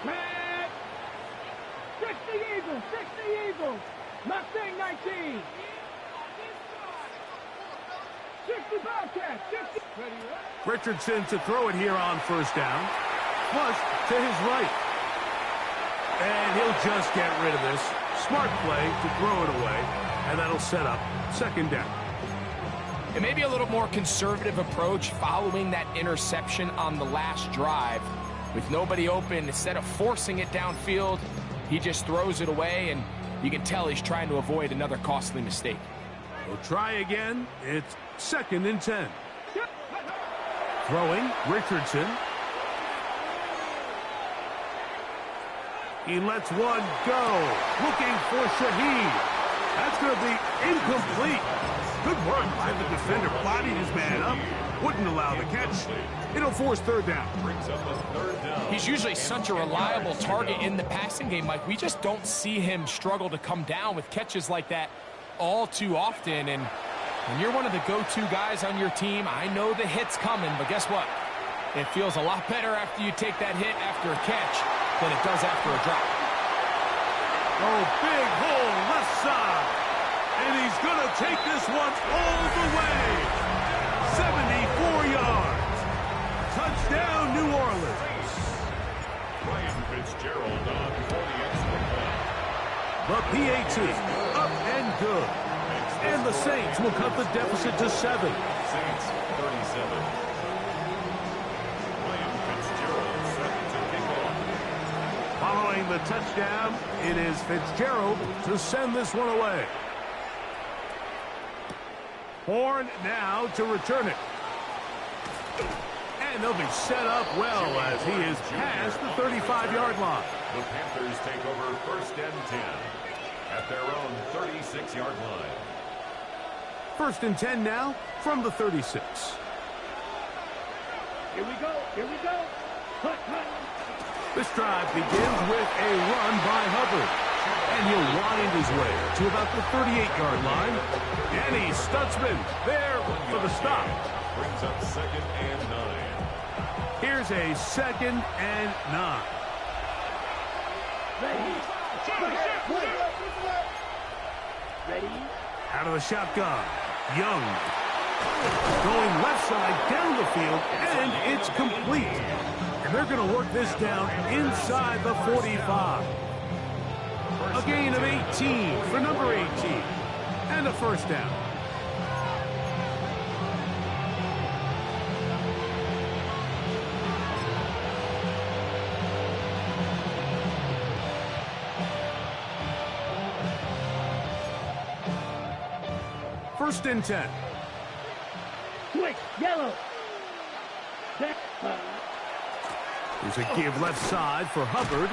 Red. 60 Eagles. 60 Eagles. Mustang 19. 60 Bobcats. 60. Richardson to throw it here on 1st down. Flush to his right. And he'll just get rid of this. Smart play to throw it away. And that'll set up 2nd down. It may be a little more conservative approach following that interception on the last drive. With nobody open, instead of forcing it downfield, he just throws it away, and you can tell he's trying to avoid another costly mistake. We'll try again. It's 2nd and 10. Throwing, Richardson. He lets one go. Looking for Shaheed. That's going to be incomplete. Good work by the defender. Bodied his man up. Wouldn't allow the catch. It'll force 3rd down. Brings up a 3rd down. He's usually such a reliable target in the passing game, Mike. We just don't see him struggle to come down with catches like that all too often. And when you're one of the go-to guys on your team, I know the hit's coming, but guess what? It feels a lot better after you take that hit after a catch than it does after a drop. Oh, big hole left side. And he's going to take this one all the way. 74 yards. Touchdown, New Orleans. 20. Up and good. And the Saints will cut the deficit to 7. Saints 37. William Fitzgerald set to kick off. Following the touchdown, it is Fitzgerald to send this one away. Horn now to return it. And they'll be set up well as he is past the 35-yard line. The Panthers take over 1st and 10 at their own 36-yard line. 1st and 10 now from the 36. Here we go. Here we go. Cut, cut. This drive begins with a run by Hubbard. And he'll wind his way to about the 38-yard line. Danny Stutzman there for the stop. Brings up 2nd and 9. Here's a 2nd and 9. Ready. Ready. Out of the shotgun. Young. Going left side down the field, and it's complete. And they're going to work this down inside the 45. A gain of 18 for number 18. And a 1st down. First and 10. Quick, yellow. There's a give left side for Hubbard.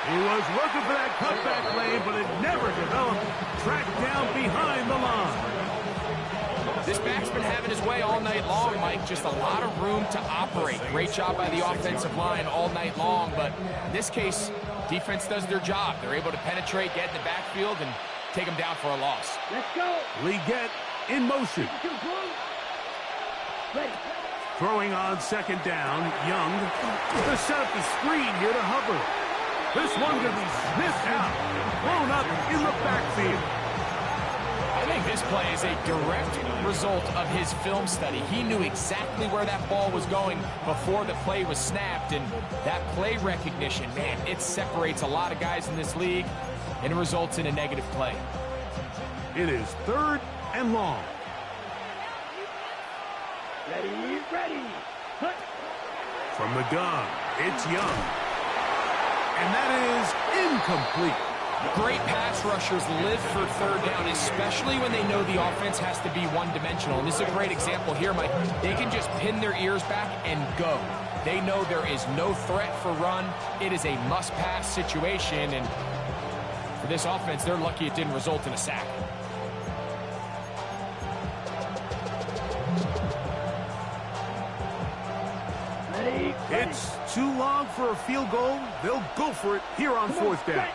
He was looking for that cutback lane, but it never developed. Tracked down behind the line. This back's been having his way all night long, Mike. Just a lot of room to operate. Great job by the offensive line all night long, but in this case, defense does their job. They're able to penetrate, get in the backfield, and take them down for a loss. Let's go. Leggett in motion. Ready. Throwing on 2nd down, Young. To set up the screen here to Hubbard. This one going to be sniffed out, blown up in the backfield. I think this play is a direct result of his film study. He knew exactly where that ball was going before the play was snapped, and that play recognition, man, it separates a lot of guys in this league, and it results in a negative play. It is 3rd and long. Ready, ready. Cut. From the gun, it's Young. And that is incomplete. Great pass rushers live for 3rd down, especially when they know the offense has to be one-dimensional. And this is a great example here, Mike. They can just pin their ears back and go. They know there is no threat for run. It is a must-pass situation, and for this offense, they're lucky it didn't result in a sack. Ready. It's too long for a field goal. They'll go for it here on 4th down.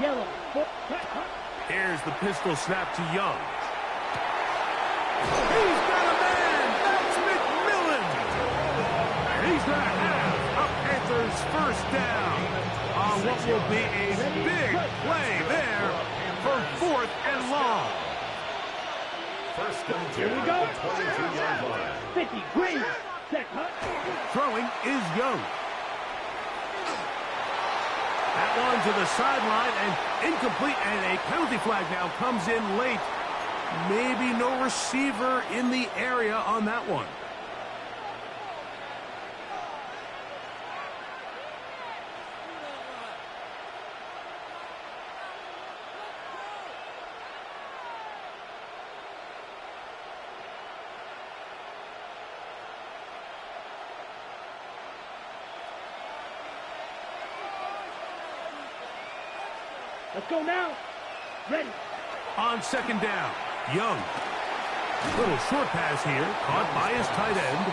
Yellow. Cut. Here's the pistol snap to Young. He's got a man. That's McMillan. And he's going to have a Panthers 1st down on what will be a big play there for 4th and long. 1st and 10 Here we go. at the 22-yard line. 50. Green. Set. Cut. Throwing is Young. That one to the sideline and incomplete, and a penalty flag now comes in late. Maybe no receiver in the area on that one. Let's go now. Ready. On 2nd down, Young. Little short pass here, caught by his tight end.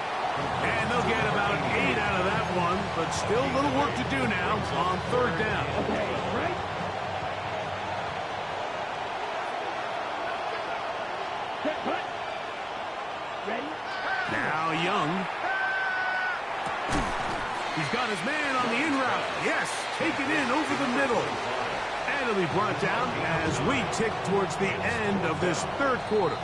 And they'll get about 8 out of that one, but still a little work to do now on 3rd down. Okay, right. Set. Cut. Ready. Now Young. He's got his man on the in route. Yes, taken in over the middle. And he'll be brought down as we tick towards the end of this 3rd quarter.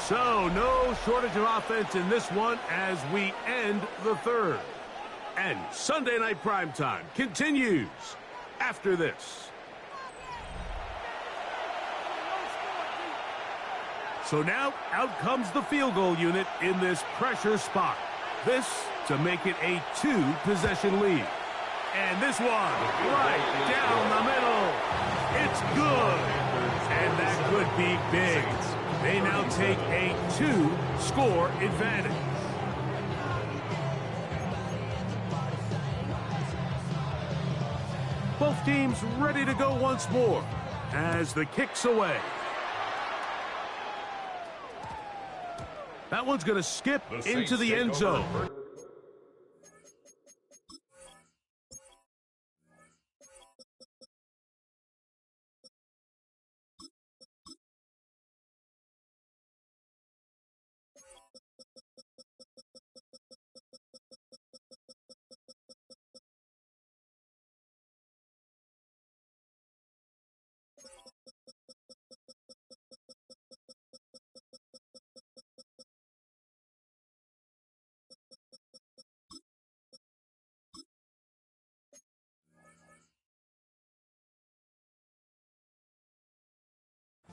So no shortage of offense in this one as we end the 3rd. And Sunday Night Primetime continues after this. So now, out comes the field goal unit in this pressure spot. This to make it a 2-possession lead. And this one, right down the middle. It's good. And that could be big. They now take a 2-score advantage. Both teams ready to go once more as the kick's away. That one's going to skip into the end zone.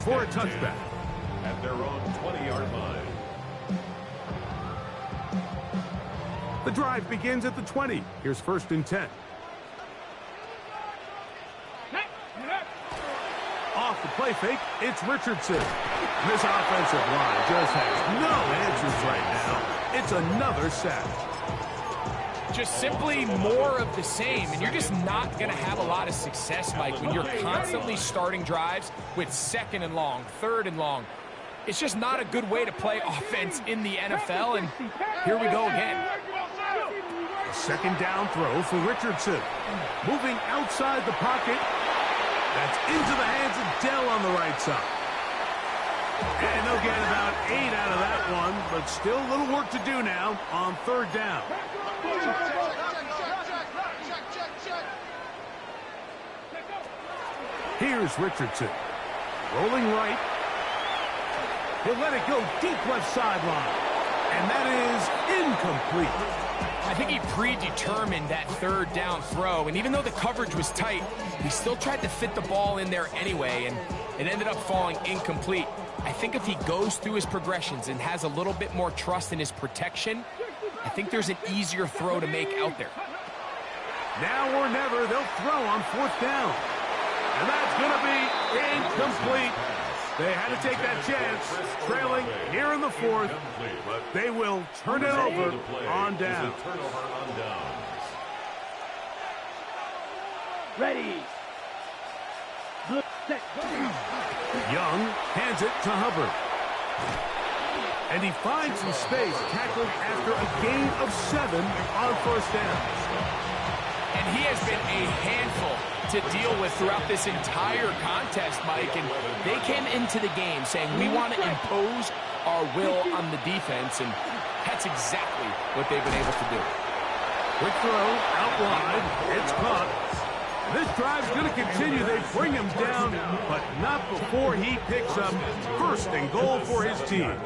For a touchback. At their own 20-yard line. The drive begins at the 20. Here's 1st and 10. Off the play fake, it's Richardson. This offensive line just has no answers right now. It's another sack. Just simply more of the same, and you're just not going to have a lot of success, Mike, when you're constantly starting drives with 2nd and long, 3rd and long. It's just not a good way to play offense in the NFL, and here we go again. A 2nd down throw for Richardson. Moving outside the pocket. That's into the hands of Dell on the right side. And they'll get about 8 out of that one, but still a little work to do now on 3rd down. Here's Richardson. Rolling right. He'll let it go deep left sideline. And that is incomplete. I think he predetermined that 3rd down throw, and even though the coverage was tight, he still tried to fit the ball in there anyway, and it ended up falling incomplete. I think if he goes through his progressions and has a little bit more trust in his protection, I think there's an easier throw to make out there. Now or never, they'll throw on 4th down. And that's going to be incomplete. They had to take that chance, trailing here in the 4th. They will turn it over on down. Ready. Young hands it to Hubbard. And he finds some space, tackled after a gain of 7 on 1st down. And he has been a handful to deal with throughout this entire contest, Mike. And they came into the game saying, we want to impose our will on the defense, and that's exactly what they've been able to do. Quick throw, out wide, it's caught. This drive's going to continue. They bring him down, but not before he picks up 1st and goal for his team.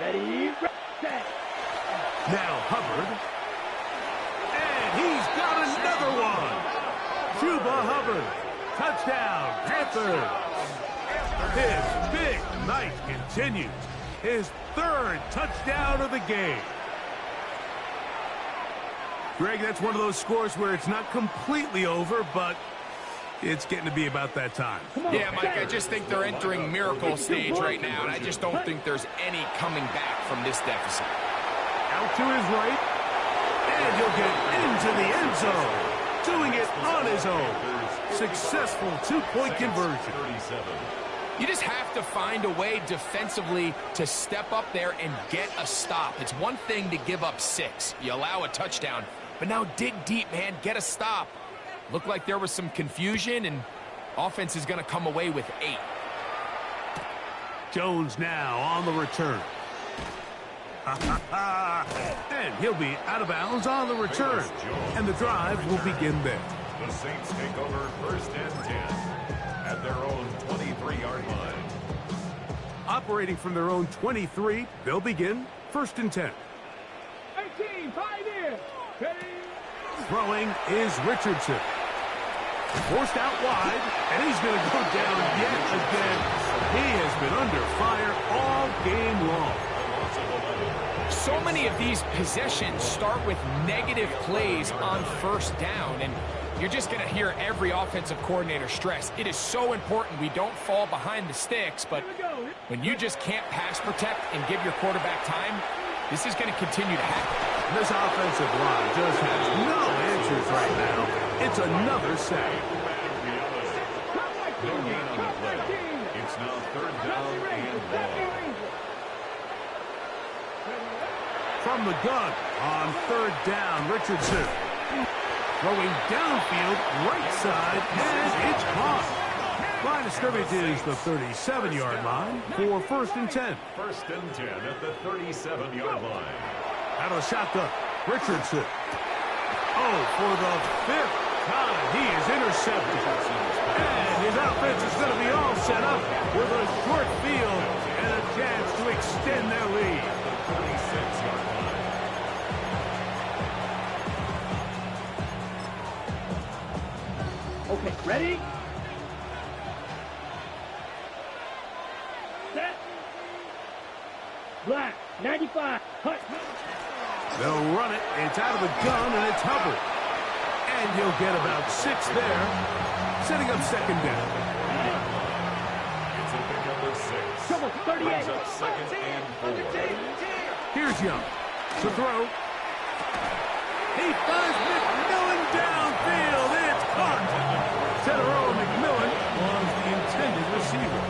Ready, set. Now Hubbard. And he's got another one. Chuba Hubbard. Touchdown, Panthers. His big night continues. His 3rd touchdown of the game. Greg, that's one of those scores where it's not completely over, but it's getting to be about that time. Yeah, Mike, I just think they're entering miracle stage right now, and I just don't think there's any coming back from this deficit. Out to his right, and he'll get into the end zone. Doing it on his own. Successful 2-point conversion. You just have to find a way defensively to step up there and get a stop. It's one thing to give up 6. You allow a touchdown, but now dig deep, man. Get a stop. Looked like there was some confusion, and offense is going to come away with 8. Jones now on the return. And he'll be out of bounds on the return. And the drive will begin there. The Saints take over 1st and 10 at their own 23-yard line. Operating from their own 23, they'll begin 1st and 10. 18, 5 in. Ready. Throwing is Richardson. Forced out wide, and he's going to go down yet again. He has been under fire all game long. So many of these possessions start with negative plays on first down, and you're just going to hear every offensive coordinator stress. It is so important we don't fall behind the sticks, but when you just can't pass protect and give your quarterback time, this is going to continue to happen. This offensive line just has no answers right now. It's another sack. No gain on the play. It's now third down and 1. From the gun on third down, Richardson. Throwing downfield, right side, and it's caught. Line of scrimmage is the 37-yard line for 1st and 10. 1st and 10 at the 37-yard line. Out of the shotgun, Richardson. Oh, for the 5th time, he is intercepted. And his offense is going to be all set up with a short field and a chance to extend their lead. 36-yard line. Okay, ready? Set. Black, 95. Hut. They'll run it. It's out of the gun, and it's Hubbard. And he'll get about 6 there, setting up second down. It's a pickup of 6. Trouble, 38. Brings up 2nd and 4. Here's Young to throw. He finds McMillan downfield. It's caught. Tedero McMillan was the intended receiver.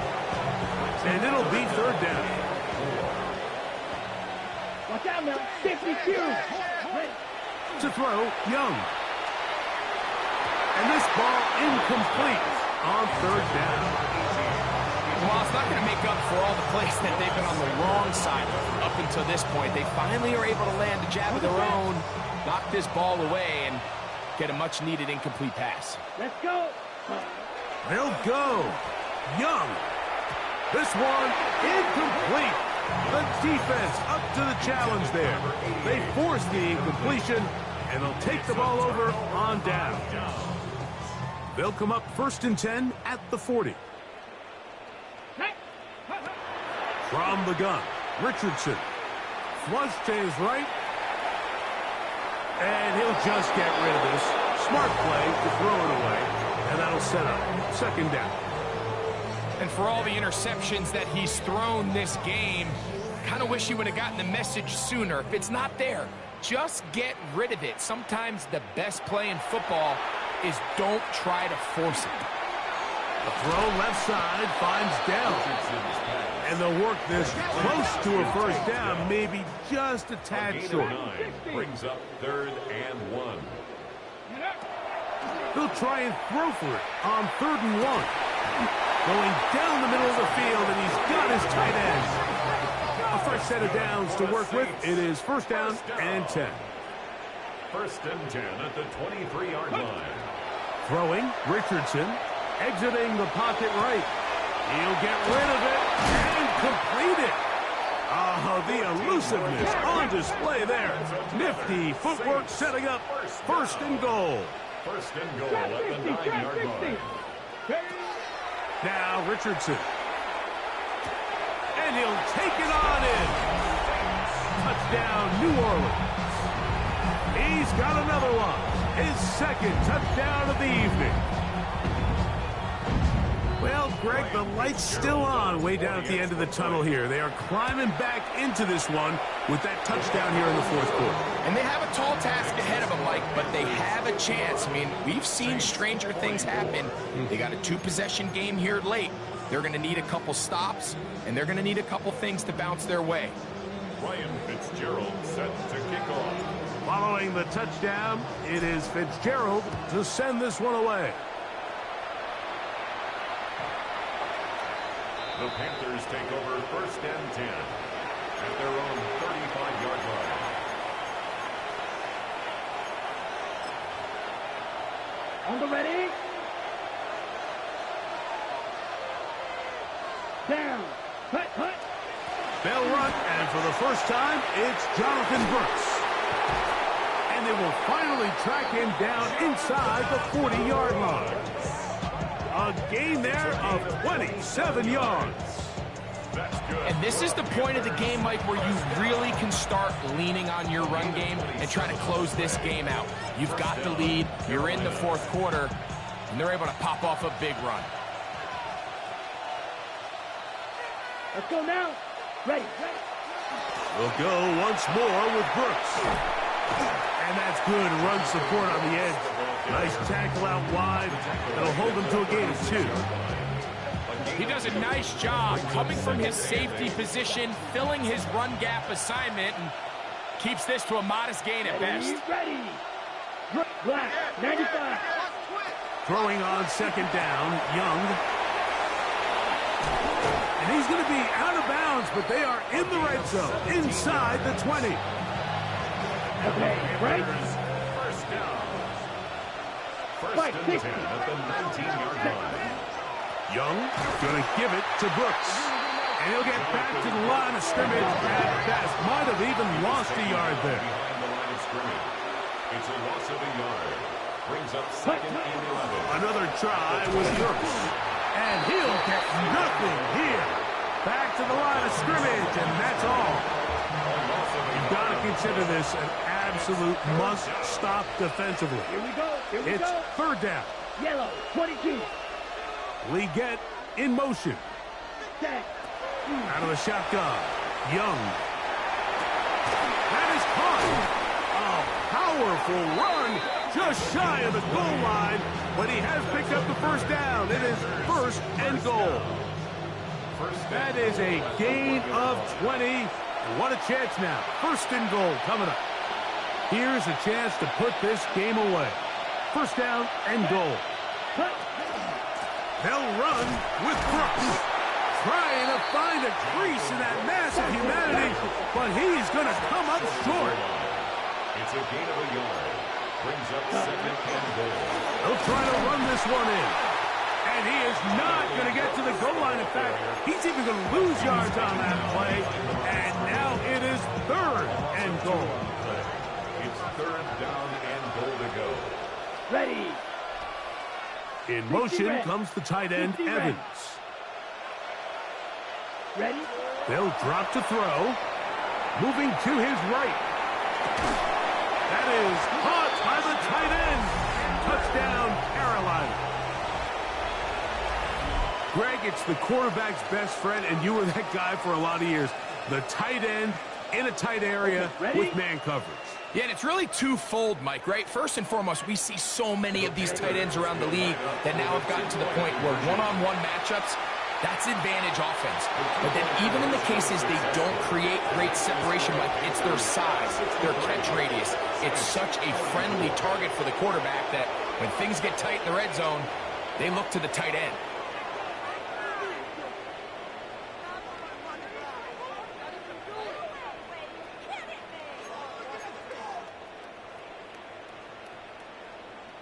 And it'll be third down. Watch out now. 52. To throw, Young. And this ball incomplete on third down. Well, it's not going to make up for all the plays that they've been on the wrong side of up until this point. They finally are able to land a jab of their own, knock this ball away, and get a much-needed incomplete pass. Let's go. They'll go. Young. This one incomplete. The defense up to the challenge there. They force the incompletion, and they'll take the ball over on down. They'll come up 1st and 10 at the 40. From the gun, Richardson. Flush to his right. And he'll just get rid of this. Smart play to throw it away. And that'll set up second down. And for all the interceptions that he's thrown this game, kind of wish he would have gotten the message sooner. If it's not there, just get rid of it. Sometimes the best play in football is don't try to force it. The throw left side finds Dell. And they'll work this close to a first down, maybe just a tad short. 9 brings up 3rd and 1. They'll try and throw for it on 3rd and 1. Going down the middle of the field, and he's got his tight end. A fresh set of downs to work with. It is 1st down and 10. 1st and 10 at the 23-yard line. Throwing, Richardson, exiting the pocket right. He'll get rid of it and complete it. Oh, the elusiveness on display there. Nifty footwork setting up 1st and goal. 1st and goal at the 9-yard line. Now Richardson. And he'll take it on in. Touchdown, New Orleans. He's got another one. His 2nd touchdown of the evening. Well, Greg, the light's still on way down at the end of the tunnel here. They are climbing back into this one with that touchdown here in the 4th quarter. And they have a tall task ahead of them, Mike, but they have a chance. I mean, we've seen stranger things happen. They got a 2-possession game here late. They're going to need a couple stops, and they're going to need a couple things to bounce their way. Ryan Fitzgerald set to kick off. Following the touchdown, it is Fitzgerald to send this one away. The Panthers take over 1st and 10 at their own 35-yard line. On the ready. Down. Hut. They'll run, and for the first time, it's Jonathan Brooks. And And they will finally track him down inside the 40-yard line. A gain there of 27 yards. And this is the point of the game, Mike, where you really can start leaning on your run game and try to close this game out. You've got the lead, you're in the fourth quarter, and they're able to pop off a big run. Let's go now. Ready. We'll go once more with Brooks. And that's good run support on the edge. Nice tackle out wide. That'll hold him to a gain of 2. He does a nice job coming from his safety position, filling his run gap assignment, and keeps this to a modest gain at best. Ready. Black, 95. Throwing on second down, Young. And he's going to be out of bounds, but they are in the red zone, inside the 20. Okay, right. First down. First and 10 at the 19-yard line. Young going to give it to Brooks. And he'll get back to the line of scrimmage at best. Might have even lost a yard there. Behind the line of scrimmage. It's a loss of a yard. Brings up second and 11. Another try with Brooks. And he'll get nothing here. Back to the line of scrimmage, and that's all. You've got to consider this an absolute must-stop defensively. Here we go. It's third down. Yellow, 22. Leggett in motion. Set. Out of the shotgun. Young. That is caught. A powerful run just shy of the goal line, but he has picked up the first down. It is first and goal. That is a gain of 20. What a chance now. First and goal coming up. Here's a chance to put this game away. First down and goal. They'll run with Brooks. Trying to find a crease in that mass of humanity, but he's going to come up short. It's a gain of a yard. Brings up second and goal. They'll try to run this one in. And he is not going to get to the goal line. In fact, he's even going to lose yards on that play. And now it is third and goal. It's third down and goal to go. Ready. In motion comes the tight end, Evans. Ready. They'll drop to throw. Moving to his right. That is caught by the tight end. Touchdown, Carolina. Greg, it's the quarterback's best friend, and you were that guy for a lot of years. The tight end in a tight area with man coverage. Yeah, and it's really twofold, Mike, right? First and foremost, we see so many of these tight ends around the league that now have gotten to the point where one-on-one matchups, that's advantage offense. But then even in the cases they don't create great separation, Mike, it's their size, their catch radius. It's such a friendly target for the quarterback that when things get tight in the red zone, they look to the tight end.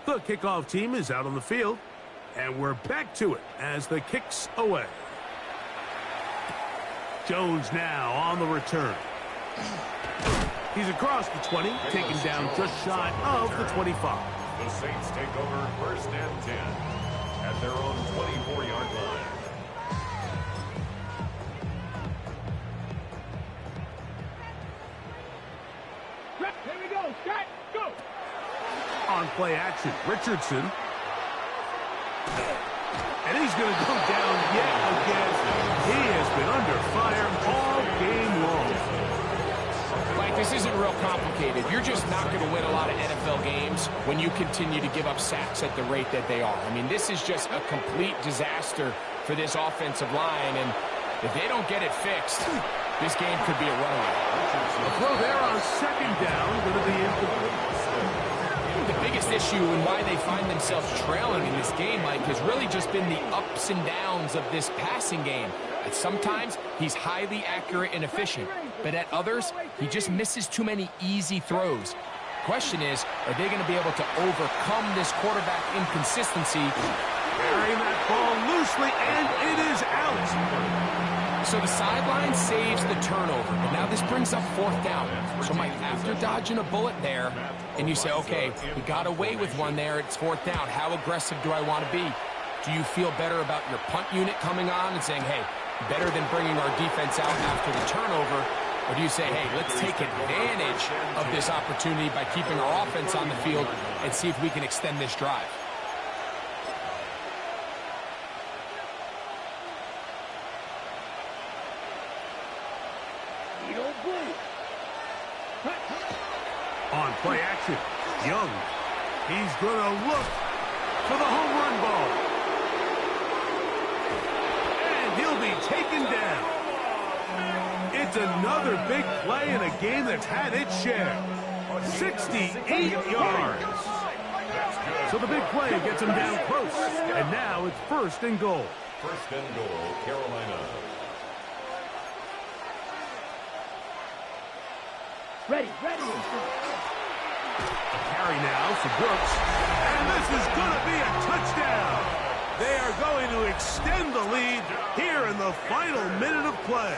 The kickoff team is out on the field, and we're back to it as the kick's away. Jones now on the return. He's across the 20, taken down just shy of the 25. The Saints take over first and 10 at their own 24-yard line. Here we go. Start. Go. On play action, Richardson. And he's going to go down yet again. He has been under fire all game long. Like, this isn't real complicated. You're just not going to win a lot of NFL games when you continue to give up sacks at the rate that they are. I mean, this is just a complete disaster for this offensive line, and if they don't get it fixed, this game could be a runaway. A throw there on second down, going to be incomplete. The biggest issue and why they find themselves trailing in this game, Mike, has really just been the ups and downs of this passing game. At sometimes, he's highly accurate and efficient, but at others, he just misses too many easy throws. Question is, are they going to be able to overcome this quarterback inconsistency? Carrying that ball loosely, and it is out. So the sideline saves the turnover, but now this brings up 4th down. So Mike, after dodging a bullet there, and you say, okay, we got away with one there, it's 4th down. How aggressive do I want to be? Do you feel better about your punt unit coming on and saying, hey, better than bringing our defense out after the turnover? Or do you say, hey, let's take advantage of this opportunity by keeping our offense on the field and see if we can extend this drive? On play action, Young. He's going to look for the home run ball. And he'll be taken down. It's another big play in a game that's had its share. 68 yards. So the big play gets him down close. And now it's 1st and goal. 1st and goal, Carolina. Ready. A carry now for Brooks. And this is going to be a touchdown. They are going to extend the lead here in the final minute of play.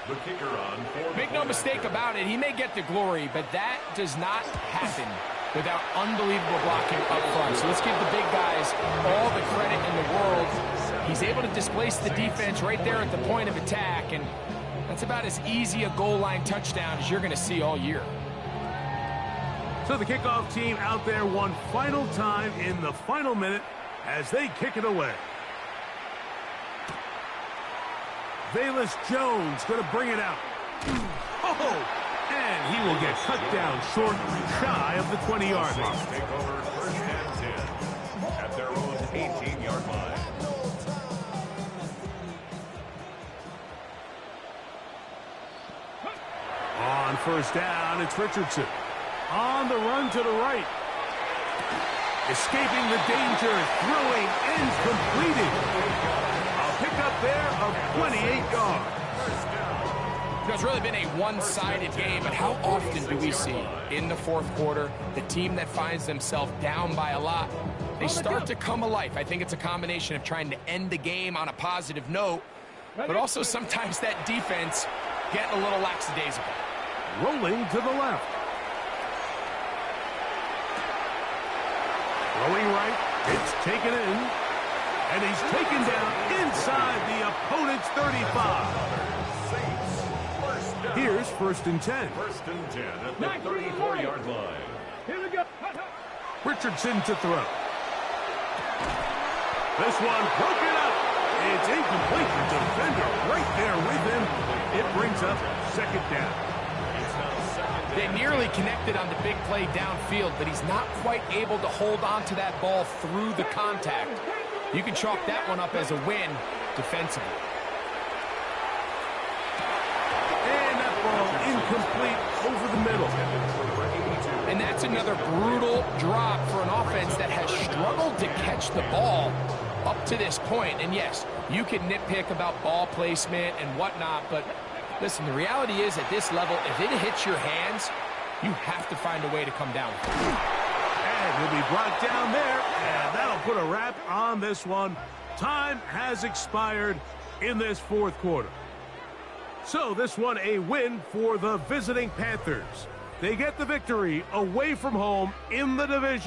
The kicker on. Make no mistake about it, he may get the glory, but that does not happen without unbelievable blocking up front. So let's give the big guys all the credit in the world. He's able to displace the defense right there at the point of attack, and that's about as easy a goal line touchdown as you're going to see all year. So the kickoff team out there one final time in the final minute as they kick it away. Velus Jones going to bring it out. Oh, and he will get cut down short, shy of the 20-yard line. Take over 1st and 10 at their own 18-yard line. On 1st down, it's Richardson. On the run to the right. Escaping the danger, throwing and completing. A pickup there of 28 yards. It's really been a one-sided game, but how often do we see in the 4th quarter the team that finds themselves down by a lot, they start to come alive? I think it's a combination of trying to end the game on a positive note, but also sometimes that defense getting a little lackadaisical. Rolling to the left. Throwing right, it's taken in, and he's taken down inside the opponent's 35. Here's 1st and 10. 1st and 10 at the 34-yard line. Here we go. Richardson to throw. This one broken up. It's incomplete. The defender right there with him. It brings up 2nd down. They nearly connected on the big play downfield, but he's not quite able to hold on to that ball through the contact. You can chalk that one up as a win defensively. And that ball incomplete over the middle. And that's another brutal drop for an offense that has struggled to catch the ball up to this point. And yes, you can nitpick about ball placement and whatnot, but listen, the reality is at this level, if it hits your hands, you have to find a way to come down with it. And he'll be brought down there, and that'll put a wrap on this one. Time has expired in this 4th quarter. So this one a win for the visiting Panthers. They get the victory away from home in the division.